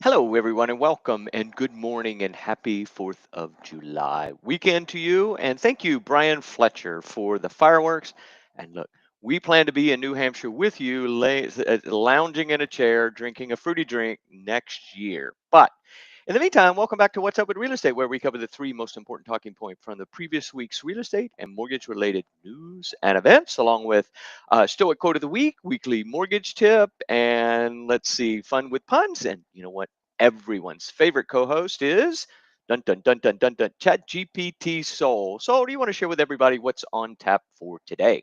Hello, everyone, and welcome, and good morning, and happy 4th of July weekend to you. And thank you, Brian Fletcher, for the fireworks. And look, we plan to be in New Hampshire with you, lounging in a chair, drinking a fruity drink next year. But in the meantime, welcome back to What's Up with Real Estate, where we cover the three most important talking points from the previous week's real estate and mortgage related news and events, along with Stoic Quote of the Week, weekly mortgage tip, and let's see, fun with puns. And you know what? Everyone's favorite co host is dun dun dun dun dun dun ChatGPT Soul. Soul, do you want to share with everybody what's on tap for today?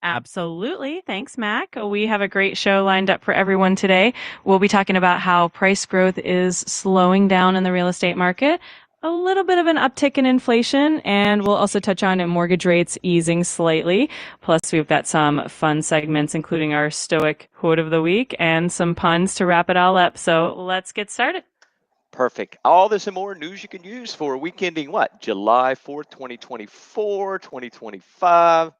Absolutely. Thanks, Mac. We have a great show lined up for everyone today. We'll be talking about how price growth is slowing down in the real estate market, a little bit of an uptick in inflation, and we'll also touch on mortgage rates easing slightly. Plus, we've got some fun segments, including our Stoic quote of the week and some puns to wrap it all up. So let's get started. Perfect. All this and more news you can use for a week ending what? July 4th, 2024, 2025.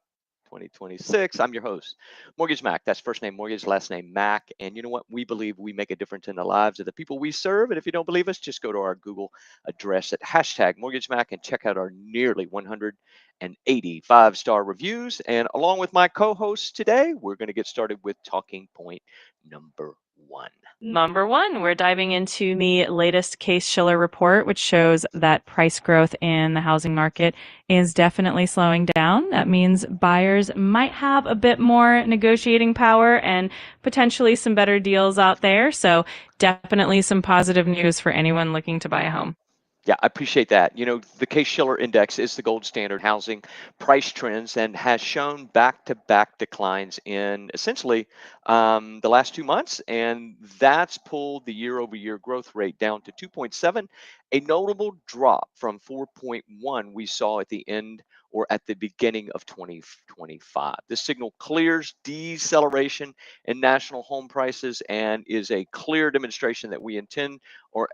2026. I'm your host, MortgageMack. That's first name Mortgage, last name Mack. And you know what? We believe we make a difference in the lives of the people we serve. And if you don't believe us, just go to our Google address at hashtag MortgageMack and check out our nearly 180 five-star reviews. And along with my co-hosts today, we're going to get started with talking point number one. Number one, we're diving into the latest Case-Shiller report, which shows that price growth in the housing market is definitely slowing down. That means buyers might have a bit more negotiating power and potentially some better deals out there. So definitely some positive news for anyone looking to buy a home. Yeah, I appreciate that. You know, the Case-Shiller Index is the gold standard housing price trends and has shown back-to-back declines in essentially the last 2 months, and that's pulled the year-over-year growth rate down to 2.7, a notable drop from 4.1 we saw at the end or at the beginning of 2025. This signal clears deceleration in national home prices and is a clear demonstration that we intend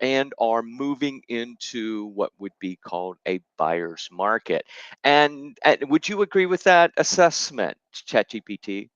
and are moving into what would be called a buyer's market. And would you agree with that assessment, ChatGPT?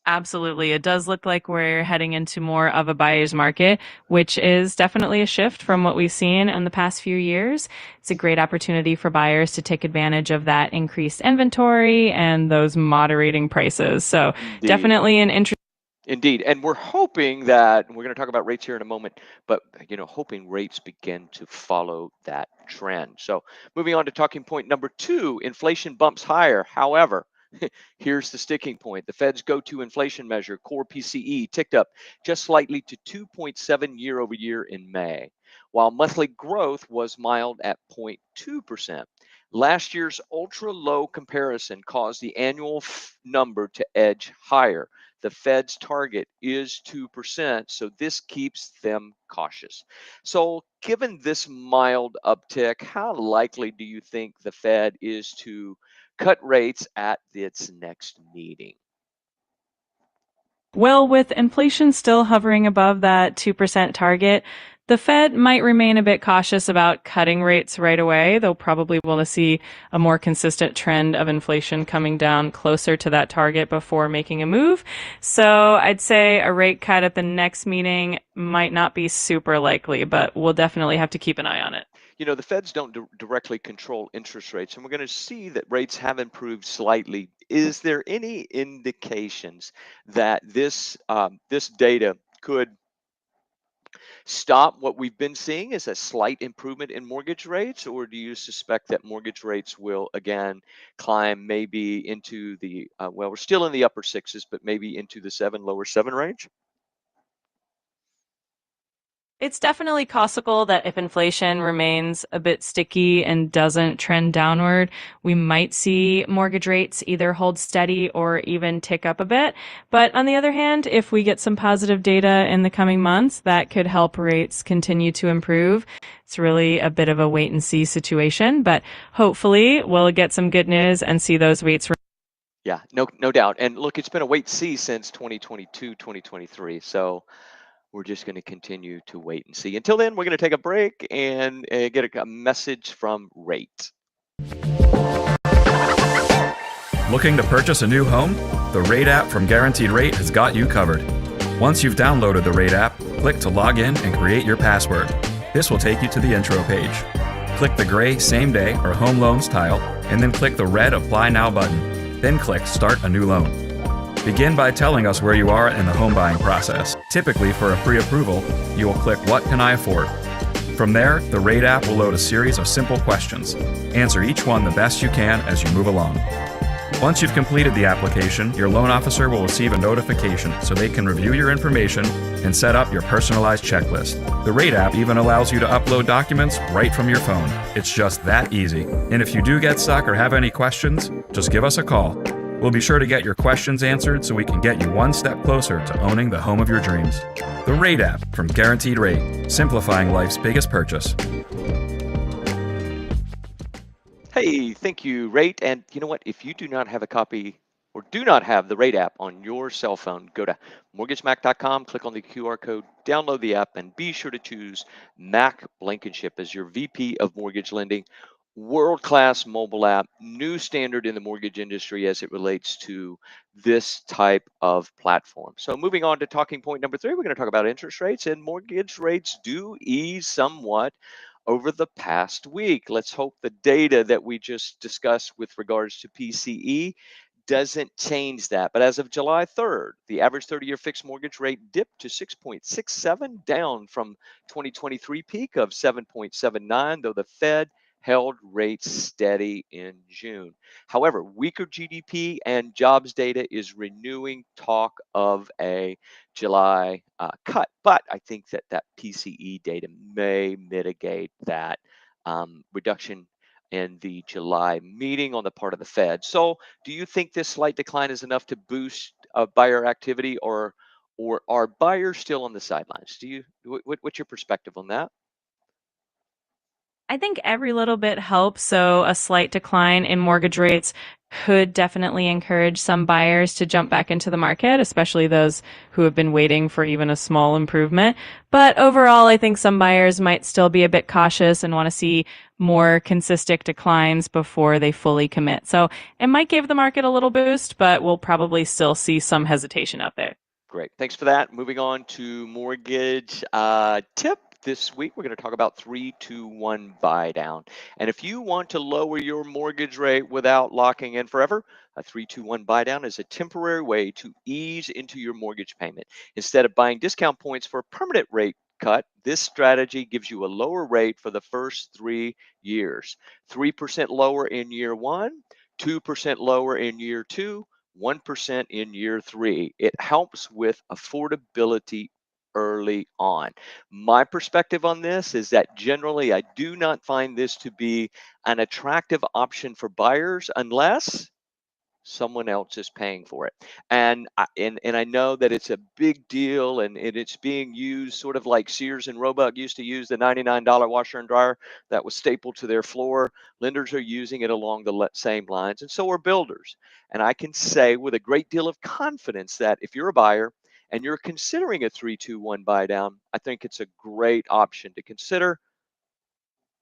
Absolutely. It does look like we're heading into more of a buyer's market, which is definitely a shift from what we've seen in the past few years. It's a great opportunity for buyers to take advantage of that increased inventory and those moderating prices. So Indeed. definitely an interesting. Indeed. And we're hoping that, and we're going to talk about rates here in a moment, but hoping rates begin to follow that trend. So moving on to talking point number two, inflation bumps higher. However, here's the sticking point. The Fed's go-to inflation measure, core PCE, ticked up just slightly to 2.7 year over year in May, while monthly growth was mild at 0.2%. Last year's ultra low comparison caused the annual number to edge higher. The Fed's target is 2%, so this keeps them cautious. So, given this mild uptick, how likely do you think the Fed is to cut rates at its next meeting? Well, with inflation still hovering above that 2% target, the Fed might remain a bit cautious about cutting rates right away. They'll probably want to see a more consistent trend of inflation coming down closer to that target before making a move. So I'd say a rate cut at the next meeting might not be super likely, but we'll definitely have to keep an eye on it. You know, the Feds don't directly control interest rates, and we're going to see that rates have improved slightly. Is there any indications that this data could stop what we've been seeing as a slight improvement in mortgage rates, or do you suspect that mortgage rates will again climb maybe into the well, we're still in the upper sixes, but maybe into the lower seven range? It's definitely possible that if inflation remains a bit sticky and doesn't trend downward, we might see mortgage rates either hold steady or even tick up a bit. But on the other hand, if we get some positive data in the coming months, that could help rates continue to improve. It's really a bit of a wait and see situation, but hopefully we'll get some good news and see those rates. Yeah, no doubt. And look, it's been a wait see since 2022, 2023. So we're just going to continue to wait and see. Until then, we're going to take a break and get a message from Rate. Looking to purchase a new home? The Rate app from Guaranteed Rate has got you covered. Once you've downloaded the Rate app, click to log in and create your password. This will take you to the intro page. Click the gray Same Day or Home Loans tile, and then click the red Apply Now button. Then click Start a New Loan. Begin by telling us where you are in the home buying process. Typically, for a pre-approval, you will click What Can I Afford? From there, the Rate app will load a series of simple questions. Answer each one the best you can as you move along. Once you've completed the application, your loan officer will receive a notification so they can review your information and set up your personalized checklist. The Rate app even allows you to upload documents right from your phone. It's just that easy. And if you do get stuck or have any questions, just give us a call. We'll be sure to get your questions answered so we can get you one step closer to owning the home of your dreams. The Rate app from Guaranteed Rate, simplifying life's biggest purchase. Hey, thank you, Rate. And you know what? If you do not have a copy or do not have the Rate app on your cell phone, go to MortgageMack.com, click on the QR code, download the app, and be sure to choose Mack Blankenship as your VP of Mortgage Lending. World-class mobile app, new standard in the mortgage industry as it relates to this type of platform. So moving on to talking point number 3, we're going to talk about interest rates, and mortgage rates do ease somewhat over the past week. Let's hope the data that we just discussed with regards to PCE doesn't change that. But as of July 3rd, the average 30-year fixed mortgage rate dipped to 6.67, down from 2023 peak of 7.79, though the Fed held rates steady in June. However, weaker GDP and jobs data is renewing talk of a July cut. But I think that PCE data may mitigate that reduction in the July meeting on the part of the Fed. So do you think this slight decline is enough to boost buyer activity, or are buyers still on the sidelines? What's your perspective on that? I think every little bit helps. So a slight decline in mortgage rates could definitely encourage some buyers to jump back into the market, especially those who have been waiting for even a small improvement. But overall, I think some buyers might still be a bit cautious and want to see more consistent declines before they fully commit. So it might give the market a little boost, but we'll probably still see some hesitation out there. Great. Thanks for that. Moving on to mortgage tip. This week, we're going to talk about 3-2-1 buy down. And if you want to lower your mortgage rate without locking in forever, a 3-2-1 buy down is a temporary way to ease into your mortgage payment. Instead of buying discount points for a permanent rate cut, this strategy gives you a lower rate for the first 3 years. 3% lower in year 1, 2% lower in year 2, 1% in year 3. It helps with affordability early on. My perspective on this is that generally I do not find this to be an attractive option for buyers unless someone else is paying for it. And I know that it's a big deal, and it's being used sort of like Sears and Roebuck used to use the $99 washer and dryer that was stapled to their floor. Lenders are using it along the same lines, and so are builders. And I can say with a great deal of confidence that if you're a buyer and you're considering a 3-2-1 buy down, I think it's a great option to consider,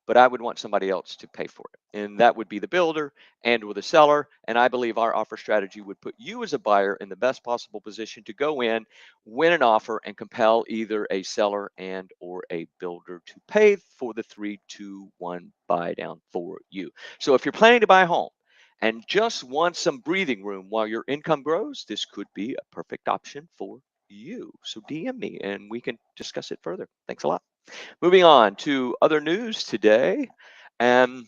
but I would want somebody else to pay for it. And that would be the builder and or the seller. And I believe our offer strategy would put you as a buyer in the best possible position to go in, win an offer, and compel either a seller and or a builder to pay for the 3-2-1 buy down for you. So if you're planning to buy a home and just want some breathing room while your income grows, this could be a perfect option for you. So DM me and we can discuss it further. Thanks a lot. Moving on to other news today. And,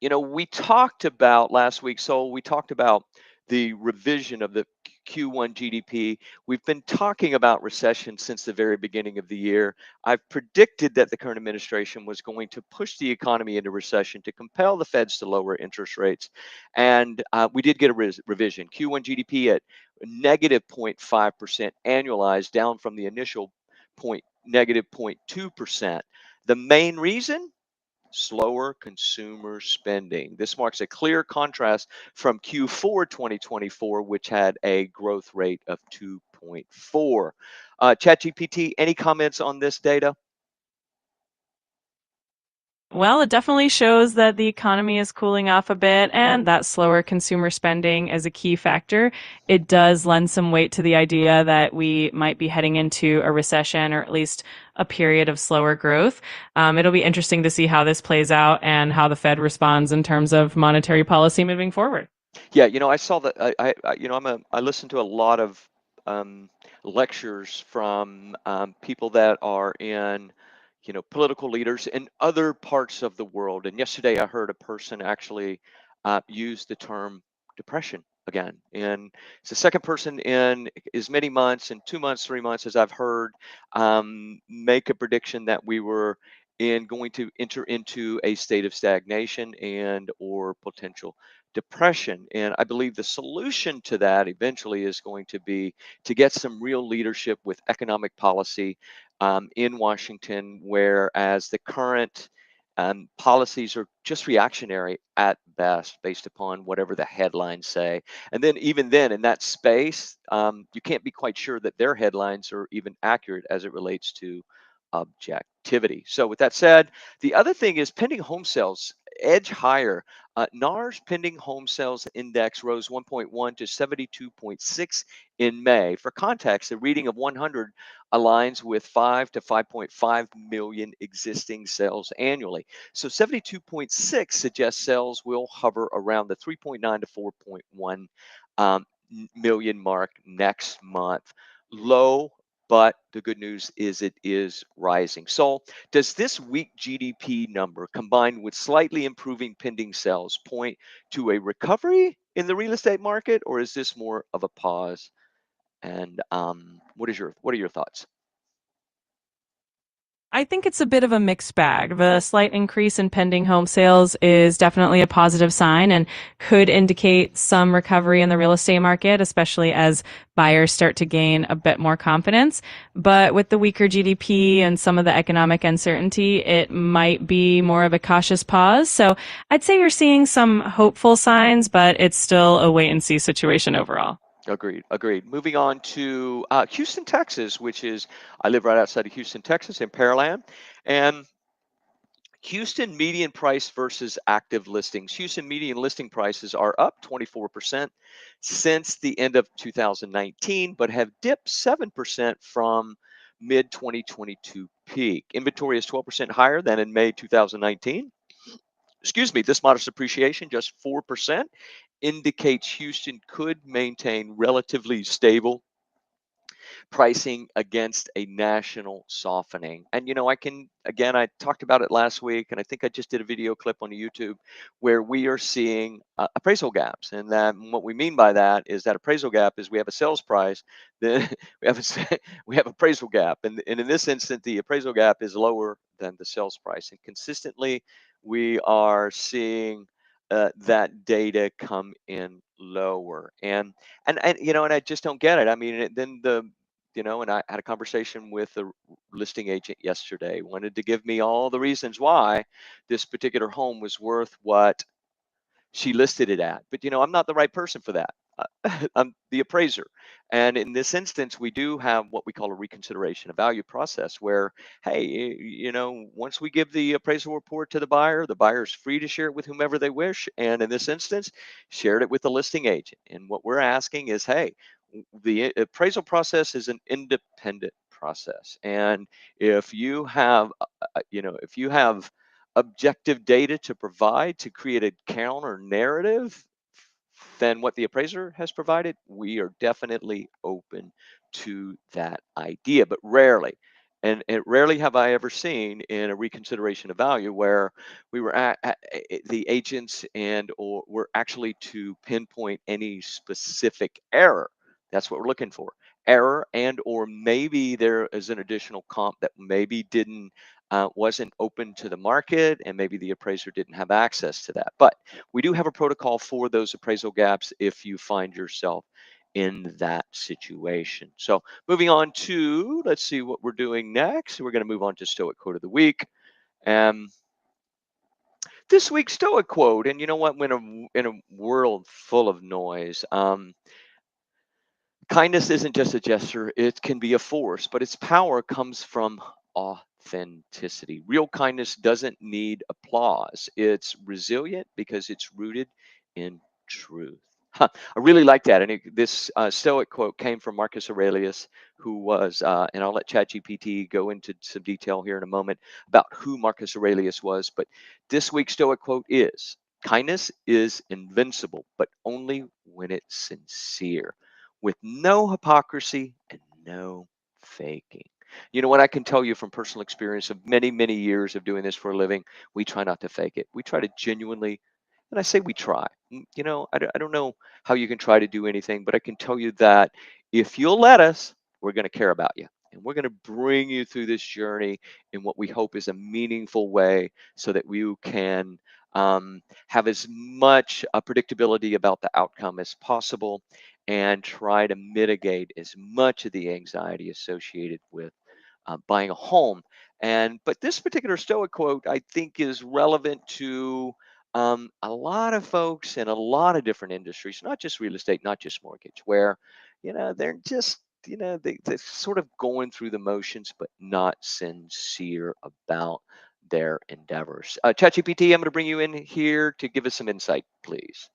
we talked about last week, so we talked about the revision of the Q1 GDP. We've been talking about recession since the very beginning of the year. I've predicted that the current administration was going to push the economy into recession to compel the Feds to lower interest rates. And we did get a revision. Q1 GDP at negative 0.5% annualized, down from the initial negative 0.2%. The main reason? Slower consumer spending. This marks a clear contrast from Q4 2024, which had a growth rate of 2.4. ChatGPT, any comments on this data? Well, it definitely shows that the economy is cooling off a bit and that slower consumer spending is a key factor. It does lend some weight to the idea that we might be heading into a recession or at least a period of slower growth. It'll be interesting to see how this plays out and how the Fed responds in terms of monetary policy moving forward. Yeah, I saw that. I listen to a lot of um, lectures from people that are in, political leaders in other parts of the world. And yesterday, I heard a person actually use the term depression again, and it's the second person in as many months, in 2 months, 3 months, as I've heard make a prediction that we were going to enter into a state of stagnation and or potential depression. And I believe the solution to that eventually is going to be to get some real leadership with economic policy in Washington, whereas the current policies are just reactionary at best based upon whatever the headlines say. And then, even then, in that space, you can't be quite sure that their headlines are even accurate as it relates to objectivity. So, with that said, the other thing is pending home sales edge higher. NAR's pending home sales index rose 1.1 to 72.6 in May. For context, a reading of 100 aligns with 5 to 5.5 million existing sales annually. So 72.6 suggests sales will hover around the 3.9 to 4.1 million mark next month. Low, but the good news is it is rising. So, does this weak GDP number combined with slightly improving pending sales point to a recovery in the real estate market, or is this more of a pause? And what are your thoughts? I think it's a bit of a mixed bag. The slight increase in pending home sales is definitely a positive sign and could indicate some recovery in the real estate market, especially as buyers start to gain a bit more confidence. But with the weaker GDP and some of the economic uncertainty, it might be more of a cautious pause. So I'd say we're seeing some hopeful signs, but it's still a wait and see situation overall. Agreed. Agreed. Moving on to Houston, Texas, which is, I live right outside of Houston, Texas, in Pearland. And Houston median price versus active listings. Houston median listing prices are up 24% since the end of 2019, but have dipped 7% from mid 2022 peak. Inventory is 12% higher than in May 2019. Excuse me, this modest appreciation, just 4%, indicates Houston could maintain relatively stable pricing against a national softening. And I talked about it last week, and I think I just did a video clip on YouTube where we are seeing appraisal gaps. And what we mean by that is that appraisal gap is we have a sales price, then we have appraisal gap, and in this instance, the appraisal gap is lower than the sales price, and consistently we are seeing that data come in lower. And I just don't get it. I mean, then and I had a conversation with a listing agent yesterday, wanted to give me all the reasons why this particular home was worth what she listed it at. But I'm not the right person for that. I'm the appraiser. And in this instance, we do have what we call a reconsideration, a value process where, hey, once we give the appraisal report to the buyer is free to share it with whomever they wish. And in this instance, shared it with the listing agent. And what we're asking is, hey, the appraisal process is an independent process. And if you have, if you have objective data to provide to create a counter narrative than what the appraiser has provided, we are definitely open to that idea, but rarely. And rarely have I ever seen in a reconsideration of value where we were at the agents and or were actually to pinpoint any specific error. That's what we're looking for. Error and or maybe there is an additional comp that maybe didn't wasn't open to the market, and maybe the appraiser didn't have access to that. But we do have a protocol for those appraisal gaps if you find yourself in that situation. So moving on to, let's see what we're doing next. We're going to move on to Stoic quote of the week. This week's Stoic quote, and you know what? When in a world full of noise, kindness isn't just a gesture; it can be a force. But its power comes from authenticity. Real kindness doesn't need applause. It's resilient because it's rooted in truth. Huh, I really like that. And this Stoic quote came from Marcus Aurelius, who was, and I'll let ChatGPT go into some detail here in a moment about who Marcus Aurelius was. But this week's Stoic quote is, kindness is invincible, but only when it's sincere, with no hypocrisy and no faking. You know what, I can tell you from personal experience of many, many years of doing this for a living, we try not to fake it. We try to genuinely, and I say we try. You know, I don't know how you can try to do anything, but I can tell you that if you'll let us, we're going to care about you. And we're going to bring you through this journey in what we hope is a meaningful way so that you can have as much predictability about the outcome as possible and try to mitigate as much of the anxiety associated with buying a home. But this particular Stoic quote, I think, is relevant to a lot of folks in a lot of different industries, not just real estate, not just mortgage, where, they're just, they're sort of going through the motions, but not sincere about their endeavors. ChatGPT, I'm going to bring you in here to give us some insight, please.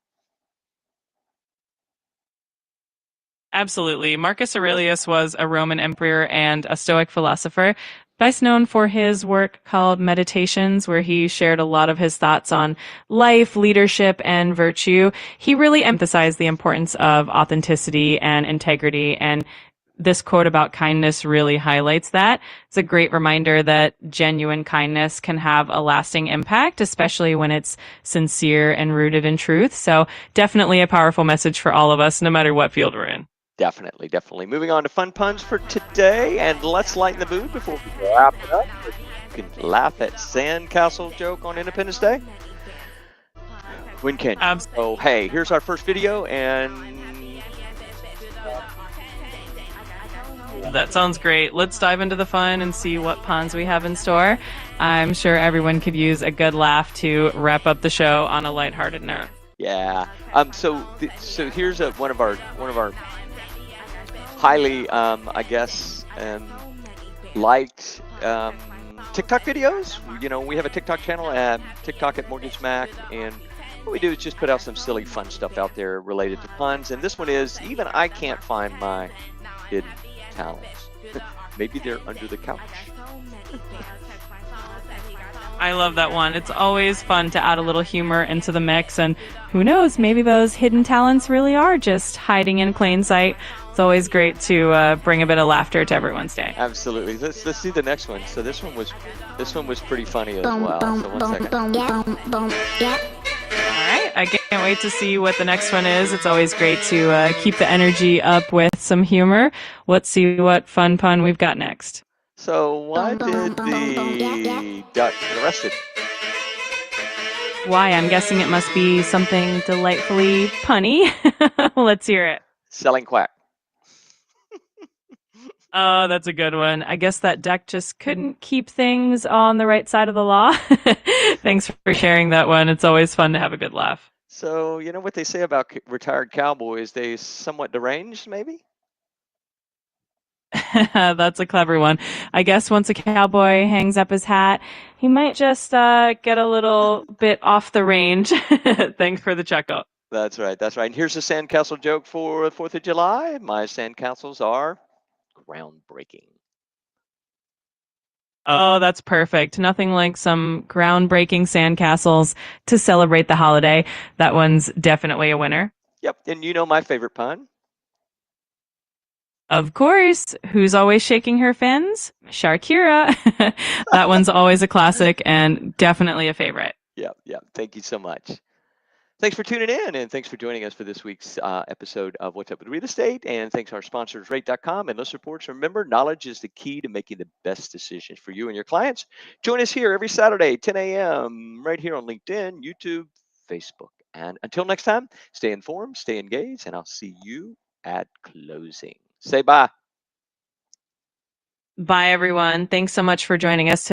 Absolutely. Marcus Aurelius was a Roman emperor and a Stoic philosopher, best known for his work called Meditations, where he shared a lot of his thoughts on life, leadership, and virtue. He really emphasized the importance of authenticity and integrity, and this quote about kindness really highlights that. It's a great reminder that genuine kindness can have a lasting impact, especially when it's sincere and rooted in truth. So definitely a powerful message for all of us, no matter what field we're in. Definitely, definitely. Moving on to fun puns for today, and let's lighten the mood before we wrap it up. You can laugh at sandcastle joke on Independence Day. When can you? So, hey, here's our first video, and that sounds great. Let's dive into the fun and see what puns we have in store. I'm sure everyone could use a good laugh to wrap up the show on a lighthearted note. Yeah. So here's one of our highly, I guess, liked TikTok videos. You know, we have a TikTok channel at TikTok at MortgageMack, and what we do is just put out some silly, fun stuff out there related to puns. And this one is, even I can't find my hidden talents. Maybe they're under the couch. I love that one. It's always fun to add a little humor into the mix, and who knows, maybe those hidden talents really are just hiding in plain sight. It's always great to bring a bit of laughter to everyone's day. Absolutely. Let's see the next one. So this one was pretty funny as well. So 1 second. All right, I can't wait to see what the next one is. It's always great to keep the energy up with some humor. Let's see what fun pun we've got next. So why did the duck get arrested? Why? I'm guessing it must be something delightfully punny. Let's hear it. Selling quack. Oh, that's a good one. I guess that duck just couldn't keep things on the right side of the law. Thanks for sharing that one. It's always fun to have a good laugh. So, you know what they say about retired cowboys? They somewhat deranged, maybe? That's a clever one. I guess once a cowboy hangs up his hat, he might just get a little bit off the range. Thanks for the checkup. That's right. That's right. And here's a sandcastle joke for the 4th of July. My sandcastles are groundbreaking. Oh, that's perfect. Nothing like some groundbreaking sandcastles to celebrate the holiday. That one's definitely a winner. Yep. And you know my favorite pun? Of course. Who's always shaking her fins? Shakira. That one's always a classic and definitely a favorite. Yep. Yep. Thank you so much. Thanks for tuning in, and thanks for joining us for this week's episode of What's Up with Real Estate. And thanks to our sponsors, Rate.com and List Reports. Remember, knowledge is the key to making the best decisions for you and your clients. Join us here every Saturday, 10 a.m., right here on LinkedIn, YouTube, Facebook. And until next time, stay informed, stay engaged, and I'll see you at closing. Say bye. Bye, everyone. Thanks so much for joining us today.